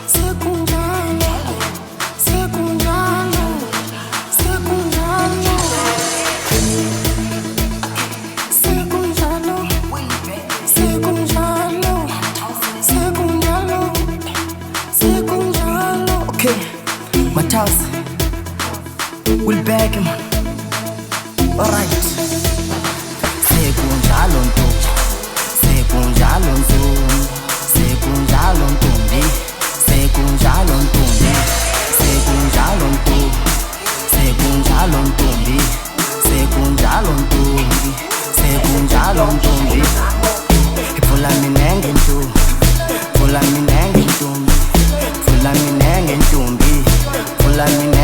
sekunjalo, sekunjalo, sekunjalo, sekunjalo, sekunjalo, sekunjalo, sekunjalo. Okay, Matas, we'll back him. Alright. Sekunjalo ntombi, sekunjalo ntombi, sekunjalo ntombi, sekunjalo ntombi, sekunjalo ntombi, sekunjalo ntombi, sekunjalo ntombi, sekunjalo ntombi. Vula minenge ntombi, vula minenge ntombi, vula minenge ntombi, vula minenge.